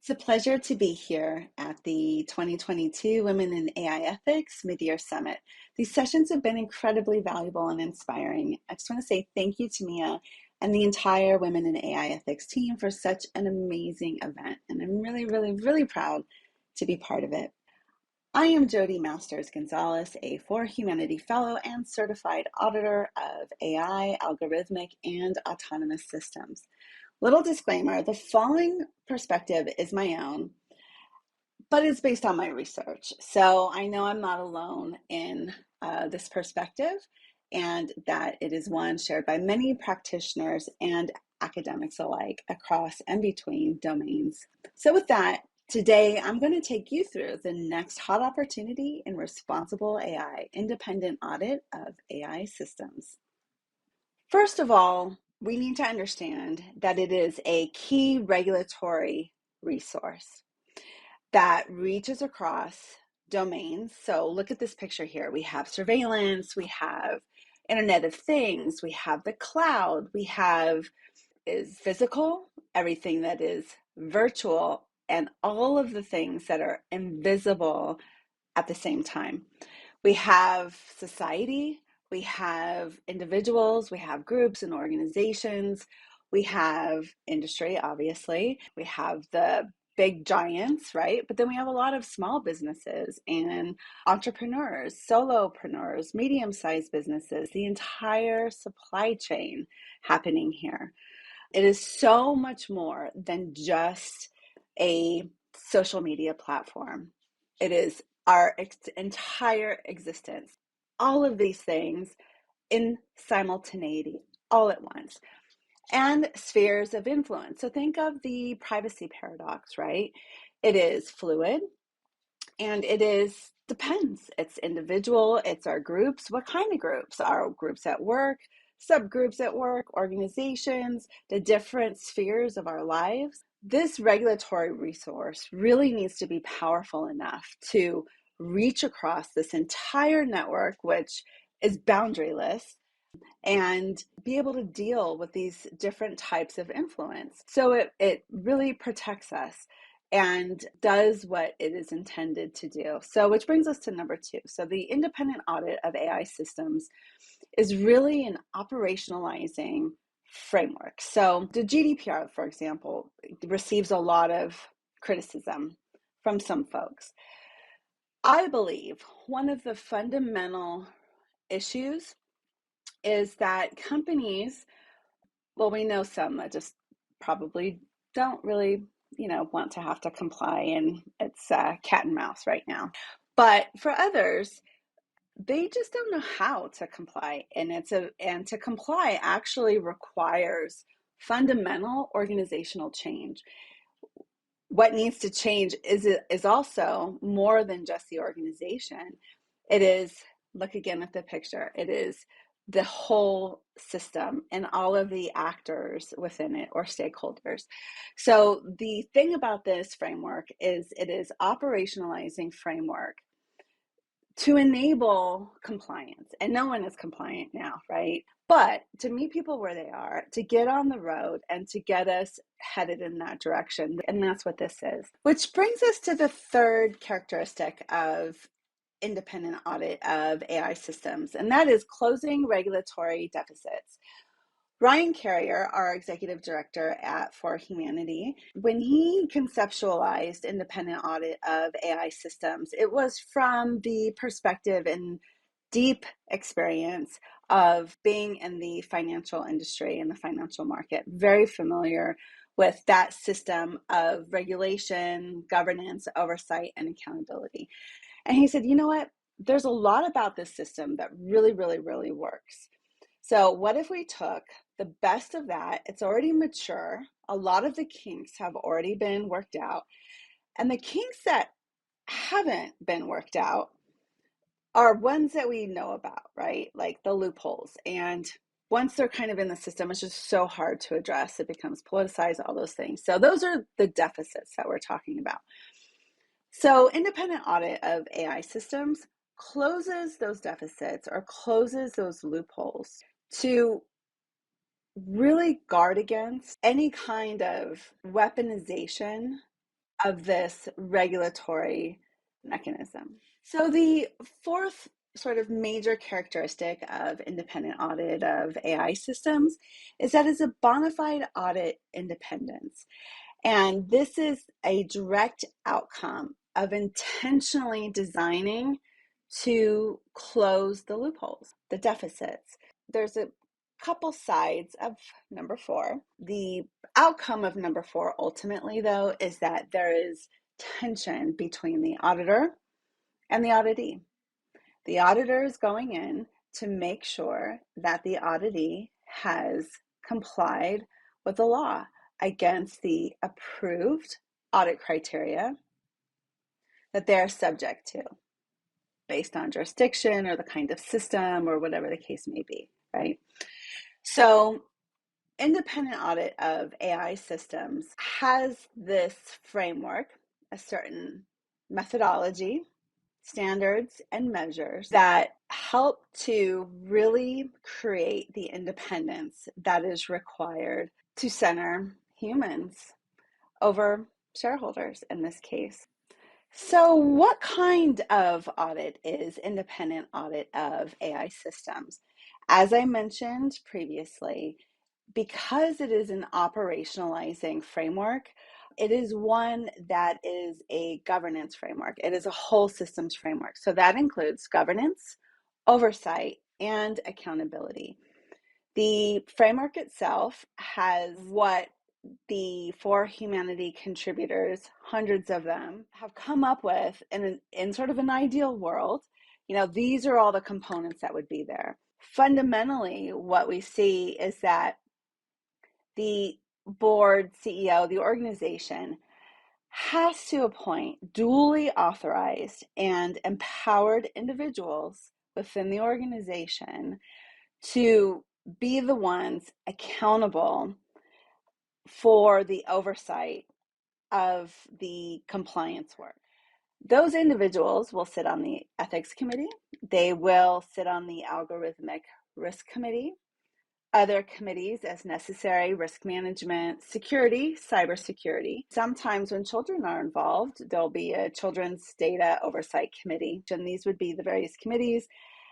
It's a pleasure to be here at the 2022 Women in AI Ethics Mid-Year Summit. These sessions have been incredibly valuable and inspiring. I just want to say thank you to Mia and the entire Women in AI Ethics team for such an amazing event. And I'm really proud to be part of it. I am Jodi Masters-Gonzales, a For Humanity Fellow and Certified Auditor of AI, Algorithmic, and Autonomous Systems. Little disclaimer, the following perspective is my own, but it's based on my research. So I know I'm not alone in this perspective, and that it is one shared by many practitioners and academics alike across and between domains. So with that, today I'm going to take you through the next hot opportunity in responsible AI, independent audit of AI systems. First of all, we need to understand that it is a key regulatory resource that reaches across domains. So look at this picture here. We have surveillance, we have Internet of Things, we have the cloud, we have is physical, everything that is virtual, and all of the things that are invisible at the same time. We have society, we have individuals, we have groups and organizations, we have industry, obviously, we have the big giants, right? But then we have a lot of small businesses and entrepreneurs, solopreneurs, medium-sized businesses, the entire supply chain happening here. It is so much more than just a social media platform. It is our entire existence. All of these things in simultaneity, all at once. And spheres of influence. So think of the privacy paradox, right? It is fluid and it is depends. It's individual, it's our groups. What kind of groups? Our groups at work, subgroups at work, organizations, the different spheres of our lives. This regulatory resource really needs to be powerful enough to reach across this entire network, which is boundaryless, and be able to deal with these different types of influence. So it really protects us and does what it is intended to do. So which brings us to number 2. So the independent audit of AI systems is really an operationalizing framework. So the GDPR, for example, receives a lot of criticism from some folks. I believe one of the fundamental issues is that companies, well, we know some that just probably don't really, want to have to comply, and it's cat and mouse right now. But for others, they just don't know how to comply, and to comply actually requires fundamental organizational change. What needs to change is also more than just the organization. It is, look again at the picture, it is the whole system and all of the actors within it or stakeholders. So the thing about this framework is it is operationalizing framework to enable compliance. And no one is compliant now, right? But to meet people where they are, to get on the road and to get us headed in that direction. And that's what this is. Which brings us to the third characteristic of independent audit of AI systems, and that is closing regulatory deficits. Ryan Carrier, our executive director at For Humanity, when he conceptualized independent audit of AI systems, it was from the perspective and deep experience of being in the financial industry and the financial market, very familiar with that system of regulation, governance, oversight, and accountability. And he said, you know what? There's a lot about this system that really works. So what if we took the best of that? It's already mature. A lot of the kinks have already been worked out. And the kinks that haven't been worked out are ones that we know about, right? Like the loopholes. And once they're kind of in the system, it's just so hard to address. It becomes politicized, all those things. So those are the deficits that we're talking about. So independent audit of AI systems closes those deficits or closes those loopholes to really guard against any kind of weaponization of this regulatory mechanism. So the fourth sort of major characteristic of independent audit of AI systems is that it's a bona fide audit independence. And this is a direct outcome of intentionally designing to close the loopholes, the deficits. There's a couple sides of number 4. The outcome of number 4 ultimately, though, is that there is tension between the auditor and the auditee. The auditor is going in to make sure that the auditee has complied with the law against the approved audit criteria that they're subject to based on jurisdiction or the kind of system or whatever the case may be, right? So independent audit of AI systems has this framework, a certain methodology, standards, and measures that help to really create the independence that is required to center humans over shareholders in this case. So what kind of audit is independent audit of AI systems? As I mentioned previously, because it is an operationalizing framework, it is one that is a governance framework. It is a whole systems framework. So that includes governance, oversight, and accountability. The framework itself has what the For Humanity contributors, hundreds of them, have come up with in sort of an ideal world. These are all the components that would be there. Fundamentally, what we see is that the board CEO, the organization, has to appoint duly authorized and empowered individuals within the organization to be the ones accountable for the oversight of the compliance work. Those individuals will sit on the ethics committee. They will sit on the algorithmic risk committee, other committees as necessary, risk management, security, cybersecurity. Sometimes when children are involved, there'll be a children's data oversight committee, and these would be the various committees.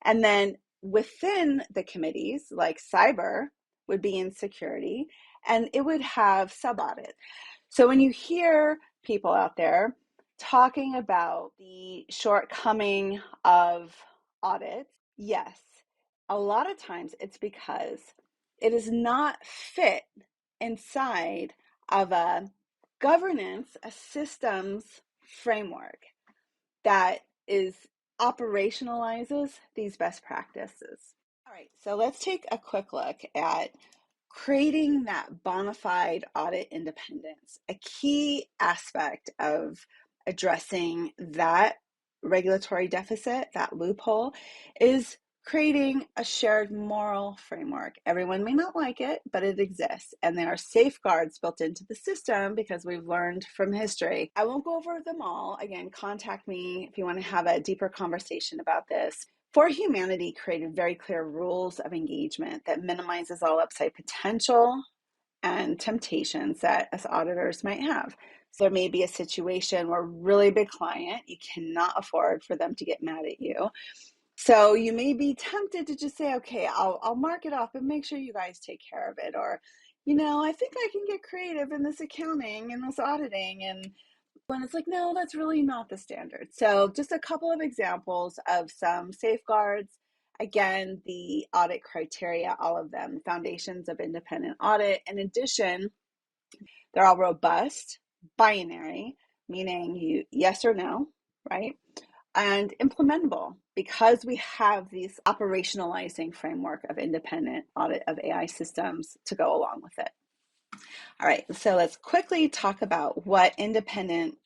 And then within the committees, like cyber would be in security, and it would have sub-audit. So when you hear people out there talking about the shortcoming of audits, yes, a lot of times it's because it is not fit inside of a governance, a systems framework that operationalizes these best practices. All right, so let's take a quick look at creating that bona fide audit independence. A key aspect of addressing that regulatory deficit, that loophole, is creating a shared moral framework. Everyone may not like it, but it exists, and there are safeguards built into the system because we've learned from history. I won't go over them all. Again, contact me if you want to have a deeper conversation about this. For Humanity created very clear rules of engagement that minimizes all upside potential and temptations that us auditors might have. So there may be a situation where a really big client, you cannot afford for them to get mad at you. So you may be tempted to just say, okay, I'll mark it off, but make sure you guys take care of it. Or, I think I can get creative in this accounting and this auditing. And when it's like, no, that's really not the standard. So just a couple of examples of some safeguards. Again, the audit criteria, all of them, foundations of independent audit. In addition, they're all robust, binary, meaning yes or no, right? And implementable because we have this operationalizing framework of independent audit of AI systems to go along with it. All right, so let's quickly talk about what independent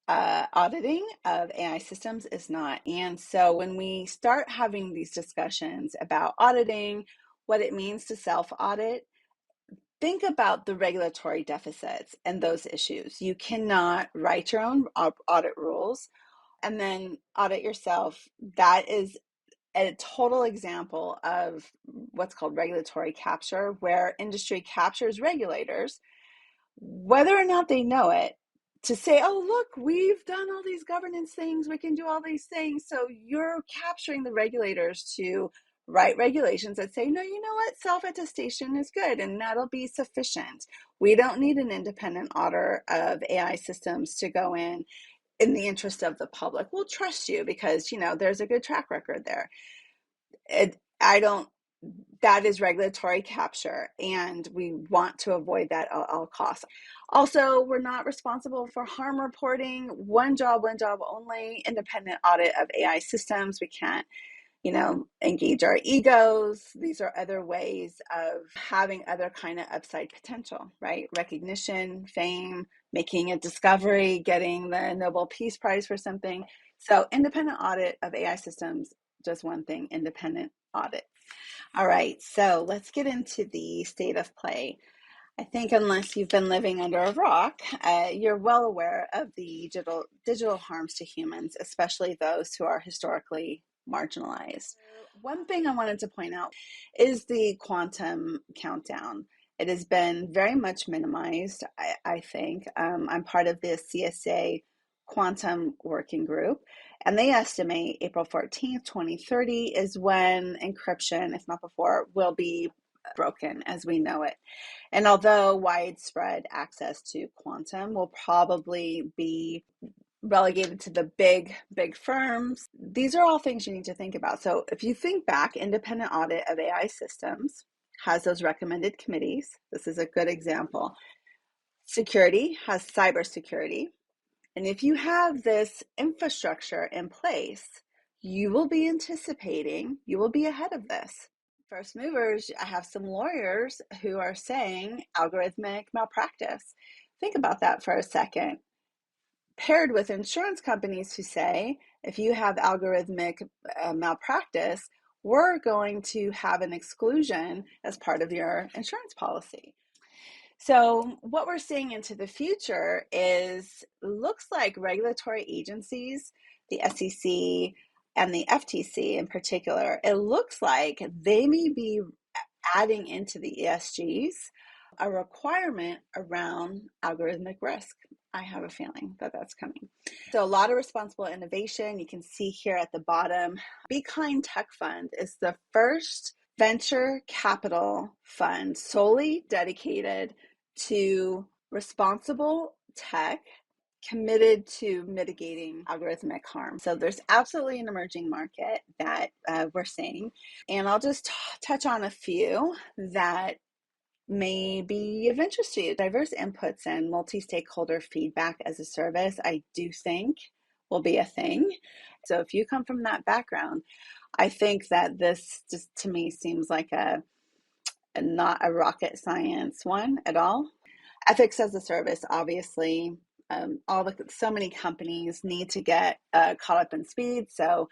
auditing of AI systems is not. And so when we start having these discussions about auditing, what it means to self-audit, think about the regulatory deficits and those issues. You cannot write your own audit rules and then audit yourself. That is a total example of what's called regulatory capture, where industry captures regulators, whether or not they know it, to say, oh, look, we've done all these governance things, we can do all these things. So you're capturing the regulators to write regulations that say, no, you know what, self-attestation is good and that'll be sufficient. We don't need an independent auditor of AI systems to go in the interest of the public. We'll trust you because, there's a good track record there. That is regulatory capture, and we want to avoid that at all costs. Also, we're not responsible for harm reporting. One job only, independent audit of AI systems. We can't, engage our egos. These are other ways of having other kind of upside potential, right? Recognition, fame, making a discovery, getting the Nobel Peace Prize for something. So independent audit of AI systems, just one thing, independent audit. All right, so let's get into the state of play. I think unless you've been living under a rock, you're well aware of the digital harms to humans, especially those who are historically marginalized. One thing I wanted to point out is the quantum countdown. It has been very much minimized, I think. I'm part of the CSA Quantum Working Group, and they estimate April 14th, 2030 is when encryption, if not before, will be broken as we know it. And although widespread access to quantum will probably be relegated to the big firms, these are all things you need to think about. So if you think back, independent audit of AI systems has those recommended committees. This is a good example. Security has cybersecurity. And if you have this infrastructure in place, you will be anticipating, you will be ahead of this. First movers, I have some lawyers who are saying algorithmic malpractice. Think about that for a second. Paired with insurance companies who say, if you have algorithmic malpractice, we're going to have an exclusion as part of your insurance policy. So what we're seeing into the future looks like regulatory agencies, the SEC and the FTC in particular, it looks like they may be adding into the ESGs a requirement around algorithmic risk. I have a feeling that that's coming. So a lot of responsible innovation. You can see here at the bottom, Be Kind Tech Fund is the first venture capital fund solely dedicated to responsible tech committed to mitigating algorithmic harm. So there's absolutely an emerging market that we're seeing. And I'll just touch on a few that may be of interest to you. Diverse inputs and multi-stakeholder feedback as a service, I do think will be a thing. So if you come from that background, I think that this just to me seems like not a rocket science one at all. Ethics as a service, obviously, so many companies need to get caught up in speed. So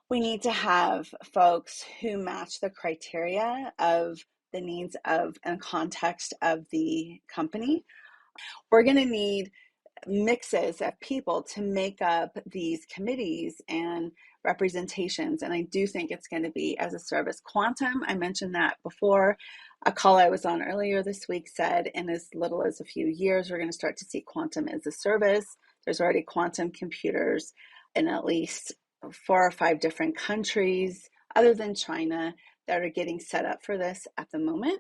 we need to have folks who match the criteria of the needs of and context of the company. We're going to need mixes of people to make up these committees and representations. And I do think it's going to be as a service. Quantum, I mentioned that before. A call I was on earlier this week said in as little as a few years, we're going to start to see quantum as a service. There's already quantum computers in at least 4 or 5 different countries other than China that are getting set up for this at the moment.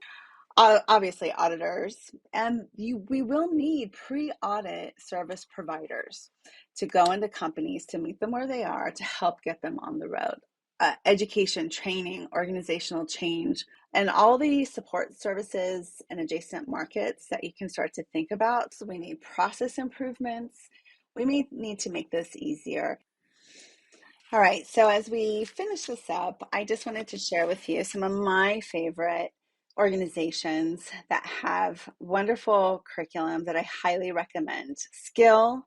Obviously auditors, and we will need pre-audit service providers to go into companies to meet them where they are to help get them on the road. Education, training, organizational change, and all the support services and adjacent markets that you can start to think about. So we need process improvements. We may need to make this easier. All right, so as we finish this up, I just wanted to share with you some of my favorite organizations that have wonderful curriculum that I highly recommend. Skill,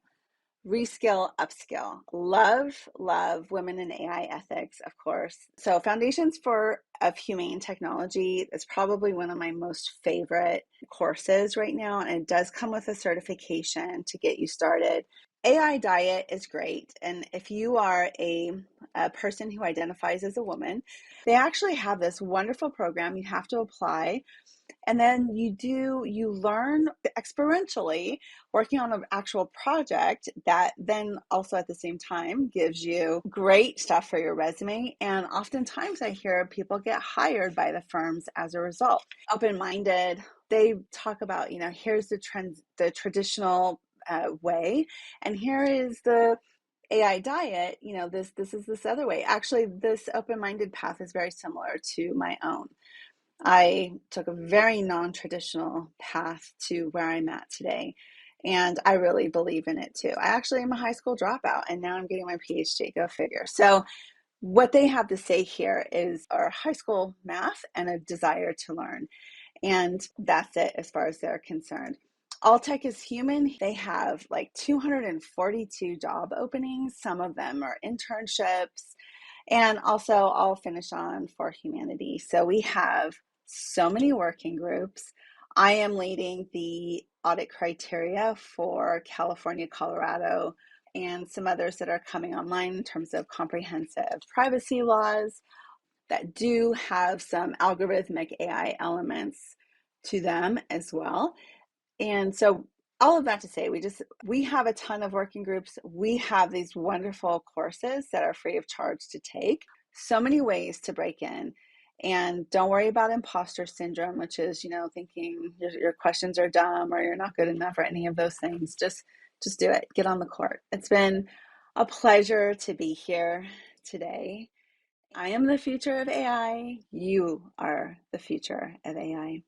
Reskill, Upskill. Love Women in AI Ethics, of course. So Foundations of Humane Technology is probably one of my most favorite courses right now, and it does come with a certification to get you started. AI Diet is great, and if you are a a person who identifies as a woman. They actually have this wonderful program. You have to apply, and then you learn experientially working on an actual project that then also at the same time gives you great stuff for your resume. And oftentimes I hear people get hired by the firms as a result. Open-minded, they talk about, here's the traditional way, and here is the AI diet. This is this other way. Actually, this open-minded path is very similar to my own. I took a very non-traditional path to where I'm at today, and I really believe in it too. I actually am a high school dropout, and now I'm getting my Ph.D. Go figure. So what they have to say here is our high school math and a desire to learn, and that's it as far as they're concerned. All Tech is Human, they have like 242 job openings. Some of them are internships. And also, I'll finish on for humanity. So we have so many working groups. I am leading the audit criteria for California, Colorado, and some others that are coming online in terms of comprehensive privacy laws that do have some algorithmic AI elements to them as well. And so all of that to say, we have a ton of working groups. We have these wonderful courses that are free of charge to take. So many ways to break in. And don't worry about imposter syndrome, which is, thinking your questions are dumb or you're not good enough or any of those things. Just do it. Get on the court. It's been a pleasure to be here today. I am the future of AI. You are the future of AI.